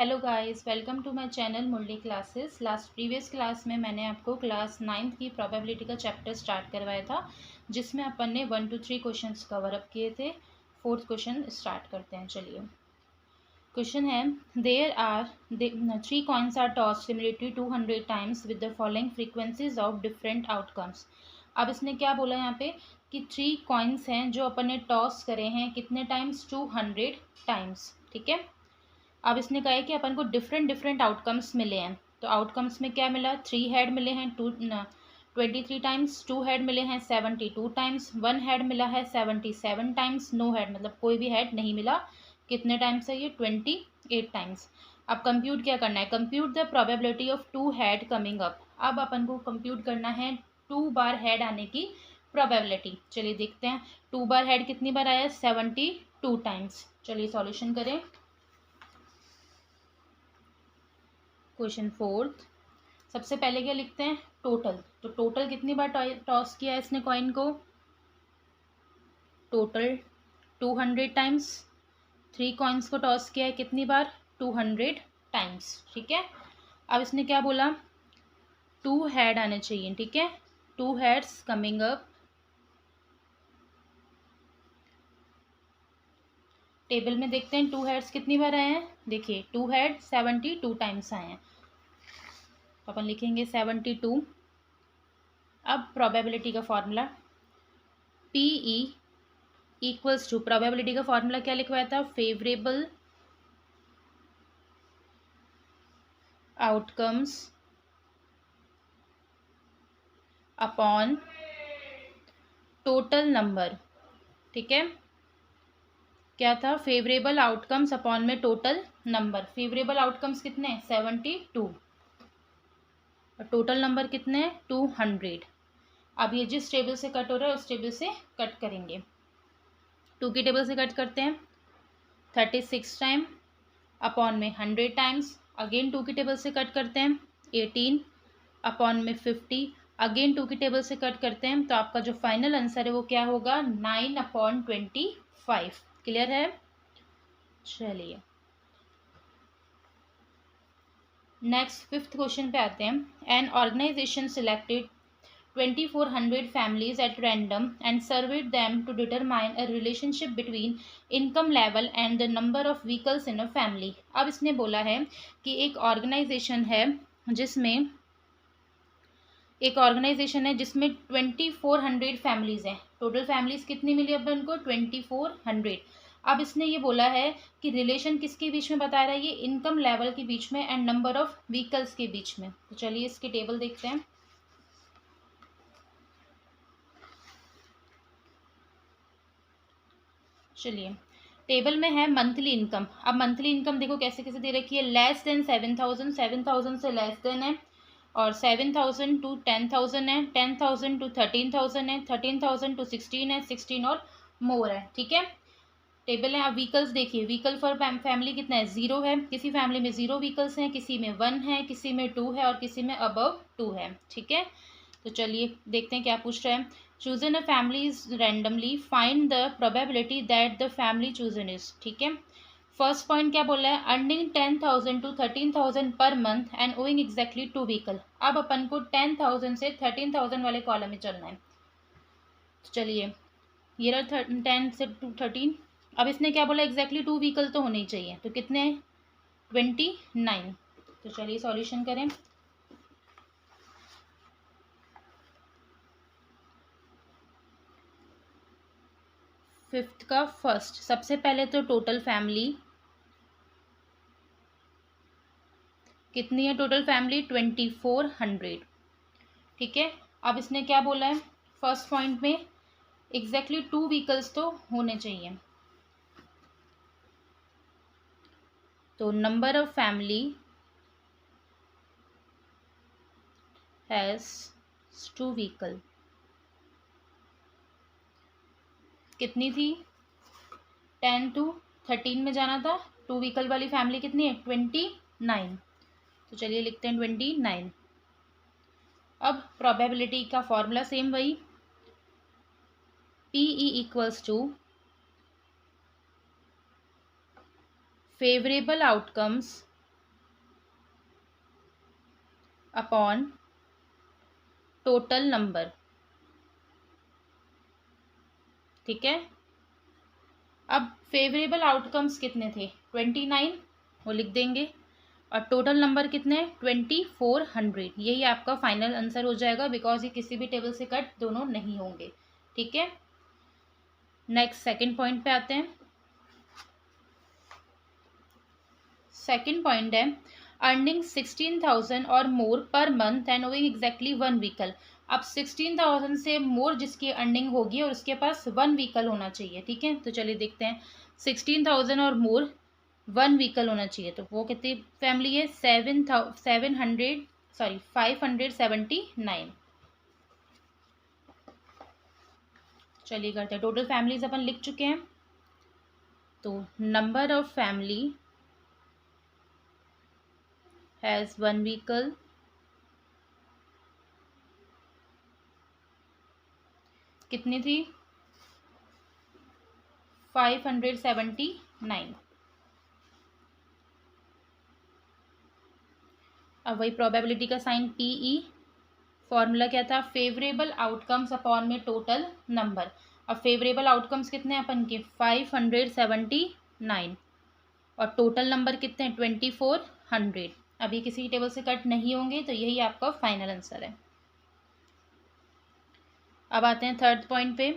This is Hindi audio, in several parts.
Hello guys, welcome to my channel Murali classes. Previous class में मैंने आपको क्लास 9th की प्रोबेबिलिटी का चैप्टर स्टार्ट करवाया था, जिसमें अपन ने 1 to 3 क्वेश्चंस कवर अप किए थे। 4th क्वेश्चन स्टार्ट करते हैं। चलिए, क्वेश्चन है, there are 3 coins are toss similarly 200 times with the following frequencies of different outcomes. अब इसने क्या बोला यहाँ पे कि 3 कॉइन्स हैं जो अपन ने टॉस करे हैं, कितने टाइम्स? 200 टाइम्स। ठीक है। अब इसने कहा है कि अपन को डिफरेंट डिफरेंट आउटकम्स मिले हैं। तो आउटकम्स में क्या मिला? 3 हेड मिले हैं 23 टाइम्स, 2 हेड मिले हैं 72 टाइम्स, 1 हेड मिला है 77 टाइम्स, नो हेड मतलब कोई भी हेड नहीं मिला। कितने टाइम्स है ये? 28 टाइम्स। अब कंप्यूट क्या करना है? Compute the probability of 2 head coming up. अब अपन को कंप्यूट करना है 2 बार हेड आने की प्रोबेबिलिटी। चलिए देखते हैं 2 बार हेड कितनी बार आया? 72 टाइम्स। चलिए सॉल्यूशन करें। क्वेश्चन 4th, सबसे पहले क्या लिखते हैं? टोटल। तो टोटल कितनी बार टॉस किया है इसने कॉइन को? Total 200 times. 3 कॉइन्स को टॉस किया है कितनी बार? 200 टाइम्स। ठीक है। अब इसने क्या बोला? 2 हेड आने चाहिए। ठीक है, 2 हेड्स कमिंग अप। टेबल में देखते हैं 2 हेड्स कितनी बार आए हैं। देखिए 2 हेड 72 टाइम्स आए हैं, तो अपन लिखेंगे 72। अब प्रोबेबिलिटी का formula PE equals to, probability का फॉर्मूला क्या लिखवाया था? Favourable outcomes upon total number. ठीक है, क्या था? फेवरेबल आउटकम्स अपॉन में टोटल नंबर। फेवरेबल आउटकम्स कितने? 72 और टोटल नंबर कितने? 200। अब ये जिस टेबल से कट हो रहा है उस टेबल से कट करेंगे। 2 की टेबल से कट करते हैं 36 टाइम अपॉन में 100 टाइम्स। अगेन 2 की टेबल से कट करते हैं 18 अपॉन में 50। अगेन 2 की टेबल से कट करते हैं, तो आपका जो फाइनल आंसर है वो क्या होगा? 9/25। क्लियर है? चलिए नेक्स्ट 5th क्वेश्चन पे आते हैं। An organisation selected 2400 families at random and surveyed them to determine a relationship between income level and the number of vehicles in a family। अब इसने बोला है कि एक ऑर्गेनाइजेशन है जिसमें 2400 फैमिलीज हैं। टोटल फैमिलीज कितनी मिली अब उनको? 2400। अब इसने ये बोला है कि रिलेशन किसके बीच में बता रहा है? ये इनकम लेवल के बीच में एंड नंबर ऑफ व्हीकल्स के बीच में। तो चलिए इसकी टेबल देखते हैं। चलिए टेबल में है मंथली इनकम। अब मंथली इनकम देखो कैसे कैसे दे रखी है। लेस देन 7000, 7000 से लेस देन है, और 7000 टू 10,000 है, 10,000 टू 13,000 है, 13,000 टू 16 है, 16 और मोर है। ठीक है, टेबल है। अब व्हीकल्स देखिए, व्हीकल फॉर फैमिली कितना है? 0 है। किसी फैमिली में 0 व्हीकल्स हैं, किसी में 1 है, किसी में 2 है और किसी में अबव 2 है। ठीक है, तो चलिए देखते हैं क्या पूछ रहा है। Chosen a family is randomly, find the probability that the family chosen is. ठीक है, फर्स्ट पॉइंट क्या बोला है? Earning 10,000 to 13,000 per month and owing exactly 2 vehicle. अब अपन को 10,000 से 13,000 वाले कॉलम में चलना है। तो चलिए ये रहा 10 से 13। अब इसने क्या बोला? एग्जैक्टली 2 व्हीकल तो होने ही चाहिए, तो कितने? 29। तो चलिए सॉल्यूशन करें। फिफ्थ का फर्स्ट, सबसे पहले तो टोटल फैमिली कितनी है? Total family 2400। ठीक है, अब इसने क्या बोला है फर्स्ट पॉइंट में? एग्जैक्टली 2 व्हीकल्स तो होने चाहिए, तो number of family has 2 vehicle कितनी थी? 10 टू 13 में जाना था। 2 व्हीकल वाली फैमिली कितनी है? 29। तो चलिए लिखते हैं 29। अब प्रोबेबिलिटी का फॉर्मूला सेम वही, PE equals to favourable outcomes upon total number. ठीक है, अब फेवरेबल आउटकम्स कितने थे 29, वो लिख देंगे, और टोटल नंबर कितने 2400। यही आपका फाइनल आंसर हो जाएगा, बिकॉज ये किसी भी टेबल से कट दोनों नहीं होंगे। ठीक है, नेक्स्ट सेकंड पॉइंट पे आते हैं। सेकंड पॉइंट है अर्निंग 16,000 और more per month and owing exactly one vehicle. अब 16,000 से मोर जिसकी अर्निंग होगी और उसके पास वन व्हीकल होना चाहिए। ठीक है, तो चलिए देखते हैं 16,000 और मोर वन व्हीकल होना चाहिए, तो वो कितनी फैमिली है 579। चलिए करते हैं, टोटल फैमिलीज अपन लिख चुके हैं। तो number of family has one vehicle कितनी थी 579। अब वही प्रोबेबिलिटी का साइन PE, फॉर्मूला क्या था फेवरेबल आउटकम्स अपॉन में टोटल नंबर। अब फेवरेबल आउटकम्स कितने हैं अपन के 579 और टोटल नंबर कितने हैं 2400। अभी किसी टेबल से कट नहीं होंगे, तो यही आपका फाइनल आंसर है। अब आते हैं थर्ड पॉइंट पे।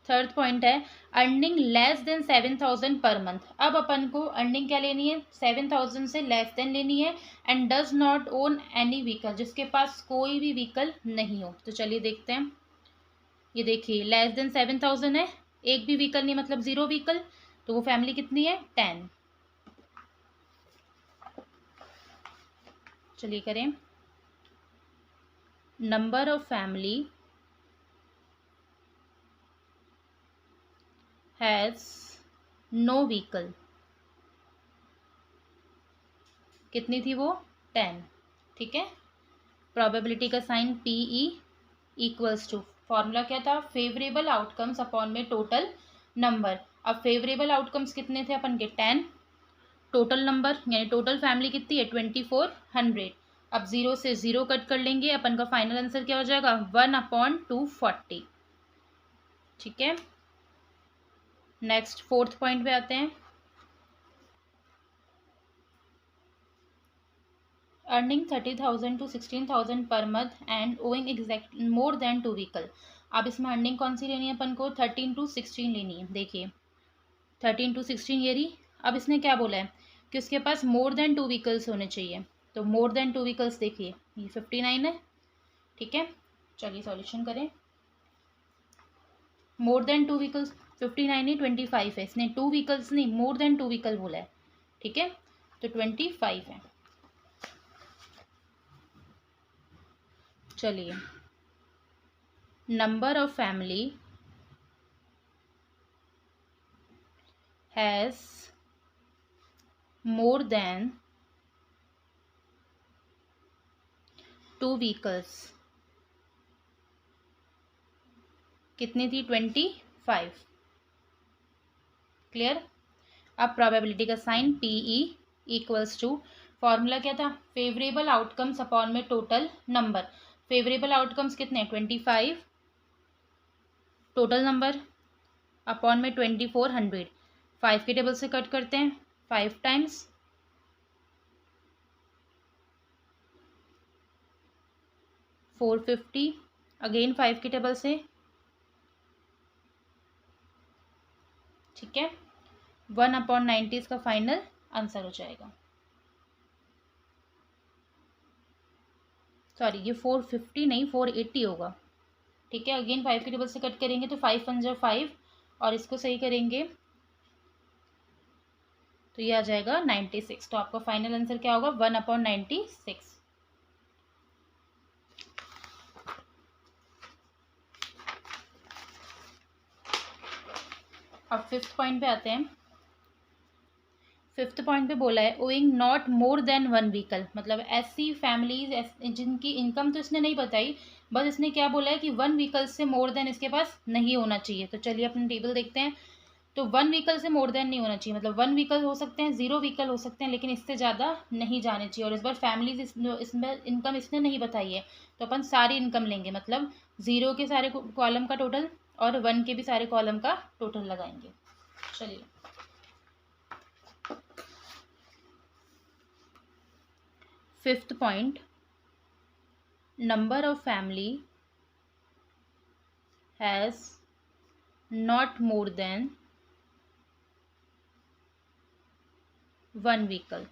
थर्ड पॉइंट है earning less than 7,000 per month. अब अपन को अर्निंग क्या लेनी है 7,000 से लेस देन लेनी है, and does not own any vehicle, जिसके पास कोई भी व्हीकल नहीं हो। तो चलिए देखते हैं, ये देखिए लेस देन 7,000 है, एक भी व्हीकल नहीं मतलब जीरो व्हीकल, तो वो फैमिली कितनी है 10। चलिए करें, number of family has no vehicle, कितनी थी वो 10। ठीक है, प्रोबेबिलिटी का sign PE equals to, formula क्या था फेवरेबल आउटकम्स अपॉन में टोटल नंबर। अब फेवरेबल आउटकम्स कितने थे अपन के 10, टोटल नंबर यानी टोटल फैमिली कितनी है 2400। अब जीरो से जीरो कट कर लेंगे, अपन का फाइनल आंसर क्या हो जाएगा 1/240। ठीक है, नेक्स्ट फोर्थ पॉइंट पे आते हैं। Earning 30,000 to 16,000 per month and owing exact more than two vehicle. अब इसमें अर्निंग कौन सी लेनी है अपन को 13 to 16 लेनी है। देखिए 13 to 16 ये रही। अब इसने क्या बोला है कि उसके पास मोर देन टू व्हीकल्स होने चाहिए, तो मोर देन टू व्हीकल्स देखिए ये 59 है। ठीक है, चलिए सॉल्यूशन करें। मोर देन टू व्हीकल्स 59 नहीं 25 है, इसने टू व्हीकल्स नहीं मोर देन टू व्हीकल बोला है। ठीक है, तो 25 है। चलिए, number of family has more than two vehicles, कितनी थी 25। क्लियर। अब प्रोबेबिलिटी का sign PE equals to, formula क्या था फेवरेबल आउटकम्स अपॉन में टोटल नंबर। फेवरेबल आउटकम्स कितने 25, टोटल नंबर अपॉन में 2400। 5 के टेबल से कट करते हैं, 5 टाइम्स 450, अगेन 5 के टेबल से। ठीक है, 1/90 इसका फाइनल आंसर हो जाएगा। सॉरी ये 450 नहीं 480 होगा। ठीक है, अगेन 5 के टेबल से कट करेंगे तो 5 पंजा 5 और इसको सही करेंगे तो ये आ जाएगा 96। तो आपका फाइनल आंसर क्या होगा 1/96। अब फिफ्थ पॉइंट पे आते हैं। फिफ्थ पॉइंट पे बोला है owing not more than one vehicle, मतलब ऐसी फैमिलीज जिनकी इनकम तो इसने नहीं बताई, बस इसने क्या बोला है कि वन व्हीकल से मोर देन इसके पास नहीं होना चाहिए। तो चलिए अपनी टेबल देखते हैं। तो 1 व्हीकल से मोर देन नहीं होना चाहिए, मतलब 1 व्हीकल हो सकते हैं, 0 व्हीकल हो सकते हैं, लेकिन इससे ज़्यादा नहीं जाने चाहिए। और इस बार फैमिलीज इसमें इनकम इसने नहीं बताई है, तो अपन सारी इनकम लेंगे, मतलब 0 के सारे कॉलम का टोटल और 1 के भी सारे कॉलम का टोटल लगाएंगे। चलिए, fifth point, number of family has not more than 1 vehicle.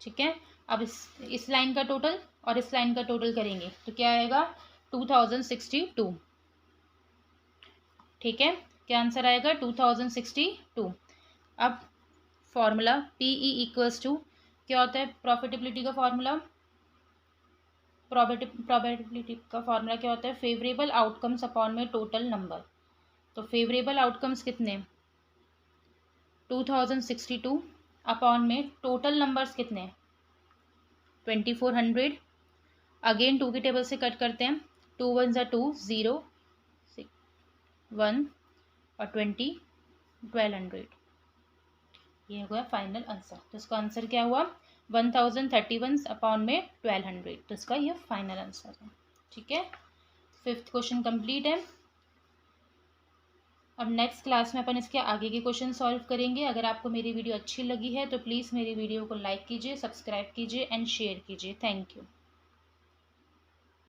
ठीक है, अब इस लाइन का टोटल और इस लाइन का टोटल करेंगे तो क्या आएगा, 2062। ठीक है, क्या आंसर आएगा, 2062। अब फॉर्मूला PE इक्वल्स टू क्या होता है, प्रॉफिटेबिलिटी का फॉर्मूला, प्रोबेबिलिटी का फॉर्मूला क्या होता है, फेवरेबल आउटकम्स अपॉन में टोटल नंबर। तो फेवरेबल आउटकम्स कितने, 2062 अपॉन में टोटल नंबर्स कितने, 2400। अगेन 2 की टेबल से कट करते हैं, 2 1 ज़ा 2, 0 1 और 20, 1200। ये हो गया फाइनल आंसर। तो इसका आंसर क्या हुआ, 1031 अपॉन में 1200। तो इसका ये फाइनल आंसर है। ठीक है, फिफ्थ क्वेश्चन कंप्लीट है। अब नेक्स्ट क्लास में अपन इसके आगे के क्वेश्चन सॉल्व करेंगे। अगर आपको मेरी वीडियो अच्छी लगी है तो प्लीज़ मेरी वीडियो को लाइक कीजिए, सब्सक्राइब कीजिए एंड शेयर कीजिए। Thank you.